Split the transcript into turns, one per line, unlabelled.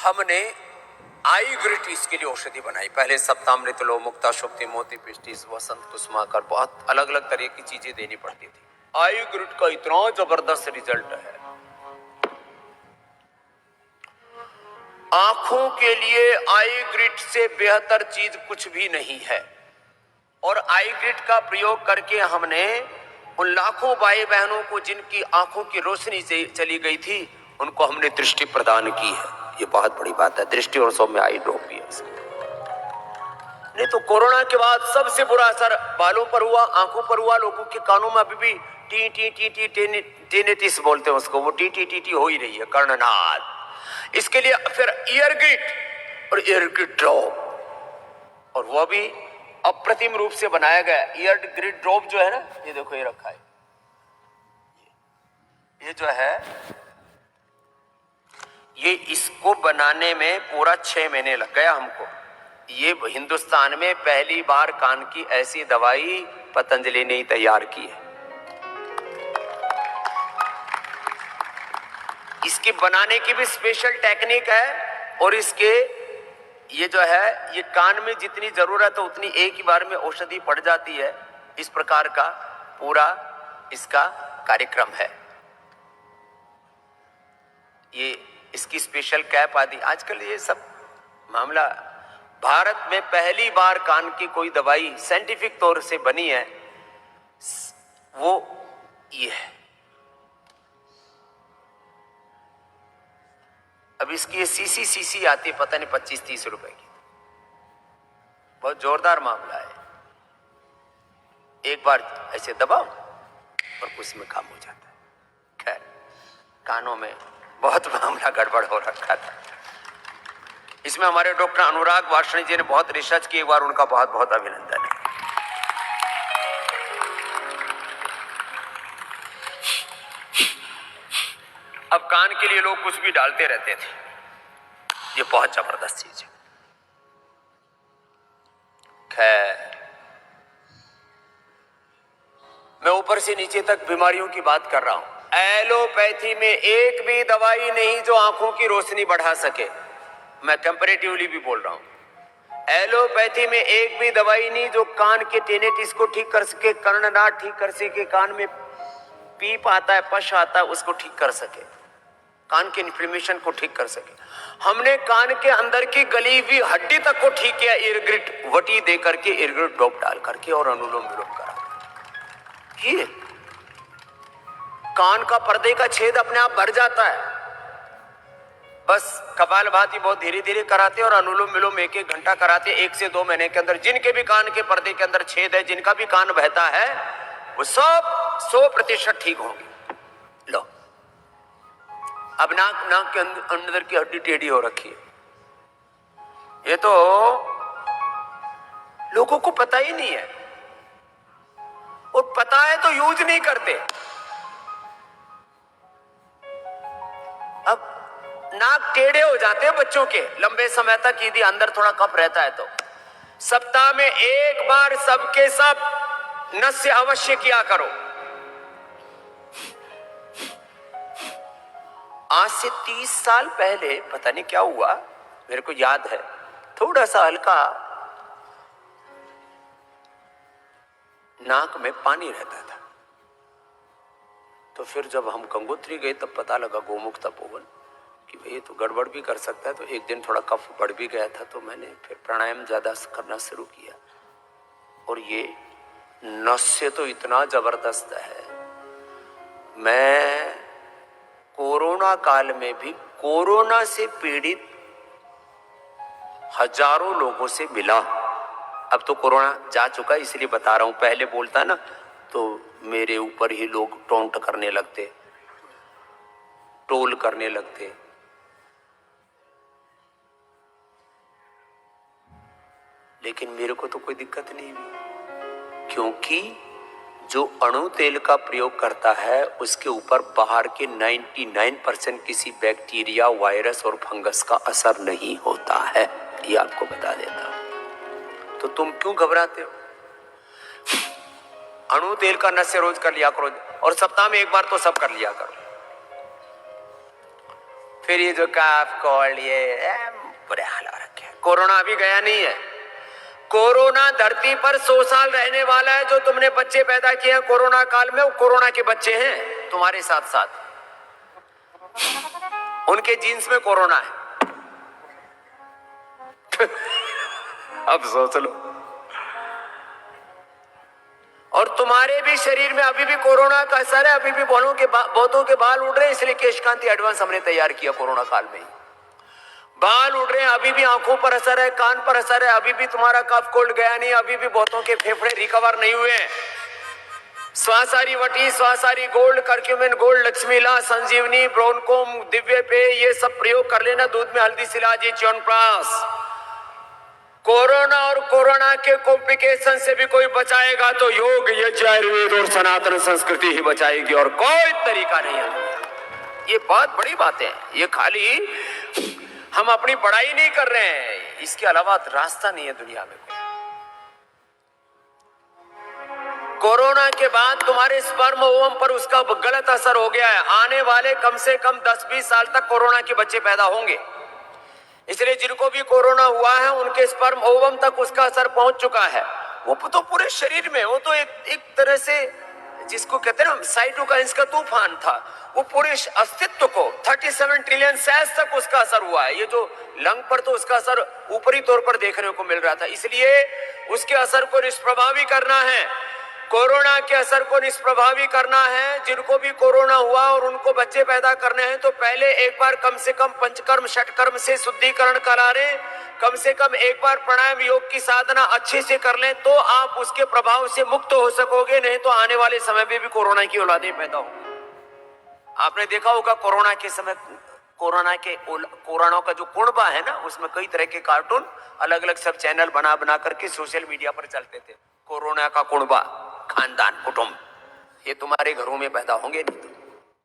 हमने आईग्रिट के लिए औषधि बनाई। पहले सप्तामृत, लो, मुक्ता, शुक्ति, मोती, पिस्टिस, वसंत, कुसुमाकर, बहुत अलग अलग तरह की चीजें देनी पड़ती थी। आईग्रिट का इतना जबरदस्त रिजल्ट है। आंखों के लिए आईग्रिट से बेहतर चीज कुछ भी नहीं है। और आईग्रिट का प्रयोग करके हमने उन लाखों भाई बहनों को जिनकी आंखों की रोशनी से चली गई थी, उनको हमने दृष्टि प्रदान की है। ये बहुत बड़ी बात है। दृष्टि और सौम्य आई ड्रॉप भी है। नहीं तो कोरोना के बाद सबसे बुरा असर बालों पर हुआ, आंखों पर हुआ। लोगों के कानों में अभी भी टी टी टी टी टेनिटिस बोलते हैं उसको, वो टी टी टी टी हो ही रही है, कर्णनाद। इसके लिए फिर ईयरग्रिट और ईयरग्रिट ड्रॉप, और वो भी अप्रतिम रूप से बनाया गया। ईयरग्रिट ड्रॉप जो है ना, ये देखो ये रखा है, ये जो है, ये इसको बनाने में पूरा 6 महीने लग गया हमको। ये हिंदुस्तान में पहली बार कान की ऐसी दवाई पतंजलि ने ही तैयार की है। इसके बनाने की भी स्पेशल टेक्निक है। और इसके ये जो है, ये कान में जितनी जरूरत है उतनी एक ही बार में औषधि पड़ जाती है। इस प्रकार का पूरा इसका कार्यक्रम है। ये इसकी स्पेशल कैप आदि, आजकल ये सब मामला, भारत में पहली बार कान की कोई दवाई साइंटिफिक तौर से बनी है, वो ये है। अब इसकी ये सीसी आती है, पता नहीं 25-30 रुपए की। बहुत जोरदार मामला है। एक बार ऐसे दबाओ और कुछ में काम हो जाता है। खैर, कानों में बहुत मामला गड़बड़ हो रखा था। इसमें हमारे डॉक्टर अनुराग वार्ष्णेय जी ने बहुत रिसर्च की। एक बार उनका बहुत बहुत अभिनंदन है। अब कान के लिए लोग कुछ भी डालते रहते थे, ये बहुत जबरदस्त चीज है। खैर, मैं ऊपर से नीचे तक बीमारियों की बात कर रहा हूं। एलोपैथी में एक भी दवाई नहीं जो आंखों की रोशनी बढ़ा सके। मैं कंपैरेटिवली भी बोल रहा हूं। एलोपैथी में एक भी दवाई नहीं जो कान के टेनिटिस को ठीक कर सके, कर्णनाद ठीक कर सके, कान में पीप आता है, पश आता है, उसको ठीक कर सके, कान के इन्फ्लेमेशन को ठीक कर सके। हमने कान के अंदर की गली हुई हड्डी तक को ठीक किया, ईयरग्रिट वटी दे करके, ईयरग्रिट ड्रॉप डाल करके और अनुलोम विलोम करा। ये कान का पर्दे का छेद अपने आप भर जाता है। बस कपालभाति बहुत धीरे धीरे कराते और अनुलोम विलोम 1-1 घंटा कराते। 1 से 2 महीने के अंदर जिनके भी कान के पर्दे के अंदर छेद है, जिनका भी कान बहता है, वो सब 100% ठीक होंगे। लो, अब नाक के अंदर की हड्डी टेढ़ी हो रखी है। ये तो लोगों को पता ही नहीं है, और पता है तो यूज नहीं करते। अब नाक टेढ़े हो जाते हैं बच्चों के लंबे समय तक, यदि अंदर थोड़ा कफ रहता है तो। सप्ताह में एक बार सबके सब नस्य अवश्य किया करो। आज से 30 साल पहले पता नहीं क्या हुआ, मेरे को याद है, थोड़ा सा हल्का नाक में पानी रहता था। तो फिर जब हम गंगोत्री गए तब पता लगा, गोमुख तपोवन, कि भाई ये तो गड़बड़ भी कर सकता है। तो एक दिन थोड़ा कफ बढ़ भी गया था, तो मैंने फिर प्राणायाम ज़्यादा करना शुरू किया। और ये नस्य तो इतना ज़बरदस्त है। मैं कोरोना काल में भी कोरोना से पीड़ित हजारों लोगों से मिला। अब तो कोरोना जा चुका है इसलिए बता रहा हूं। पहले बोलता ना तो मेरे ऊपर ही लोग टोंट करने लगते, टोल करने लगते। लेकिन मेरे को तो कोई दिक्कत नहीं हुई, क्योंकि जो अणु तेल का प्रयोग करता है उसके ऊपर बाहर के 99% किसी बैक्टीरिया, वायरस और फंगस का असर नहीं होता है। ये आपको बता देता हूं। तो तुम क्यों घबराते हो? अणु तेल का नस्य रोज कर लिया करो, और सप्ताह में एक बार तो सब कर लिया करो। फिर ये जो काफ कॉल्ड ये बुरे हाल हो रखे हैं। कोरोना अभी गया नहीं है। कोरोना धरती पर 100 साल रहने वाला है। जो तुमने बच्चे पैदा किए हैं कोरोना काल में, वो कोरोना के बच्चे हैं तुम्हारे साथ साथ, उनके जीन्स में कोरोना है। अब सोच लो। और तुम्हारे भी शरीर में अभी भी कोरोना का असर है। अभी भी बहुतों के बाल उड़ रहे हैं, इसलिए केश कांति एडवांस हमने तैयार किया कोरोना काल में। बाल उड़ रहे हैं, अभी भी आंखों पर असर है, कान पर असर है, अभी भी तुम्हारा कफ कोल्ड गया नहीं, अभी भी बहुतों के फेफड़े रिकवर नहीं हुए हैं। स्वासारी वटी, स्वासारी गोल्ड, करक्यूमिन गोल्ड, लक्ष्मीला, संजीवनी, ब्रोनकोम, दिव्य पे, ये सब प्रयोग कर लेना। दूध में हल्दी, सिलाजी, च्यवनप्राश। कोरोना और कोरोना के कॉम्प्लिकेशन से भी कोई बचाएगा तो योग, यज्ञ, आयुर्वेद और सनातन संस्कृति ही बचाएगी, और कोई तरीका नहीं है। ये बहुत बड़ी बात है। ये खाली हम अपनी बड़ाई नहीं कर रहे हैं, इसके अलावा रास्ता नहीं है दुनिया में। कोरोना के बाद तुम्हारे स्पर्म ओवम पर उसका गलत असर हो गया है। आने वाले कम से कम 10-20 साल तक कोरोना के बच्चे पैदा होंगे। इसलिए जिनको भी कोरोना हुआ है उनके स्पर्म ओवम तक उसका असर पहुंच चुका है। वो तो पूरे शरीर में, वो तो एक तरह से जिसको कहते हैं ना साइटोकाइन्स का तूफान था। वो पूरे अस्तित्व को 37 ट्रिलियन सेल्स तक उसका असर हुआ है। ये जो लंग पर तो उसका असर ऊपरी तौर पर देखने को मिल रहा था, इसलिए उसके असर को निष्प्रभावी करना है। कोरोना के असर को निष्प्रभावी करना है। जिनको भी कोरोना हुआ और उनको बच्चे पैदा करने हैं तो पहले एक बार कम से कम पंचकर्म षटकर्म से शुद्धिकरण करा लें। कम से कम एक बार प्राणायाम योग की साधना अच्छे से कर लें तो आप उसके प्रभाव से मुक्त हो सकोगे। नहीं तो आने वाले समय में भी कोरोना की औलादें पैदा होंगी। आपने देखा होगा कोरोना के समय कोरोना का जो कुणबा है ना, उसमें कई तरह के कार्टून अलग अलग सब चैनल बना करके सोशल मीडिया पर चलते थे। कोरोना का कुणबा, खानदान, कुटुंब, ये तुम्हारे घरों में पैदा होंगे नहीं तो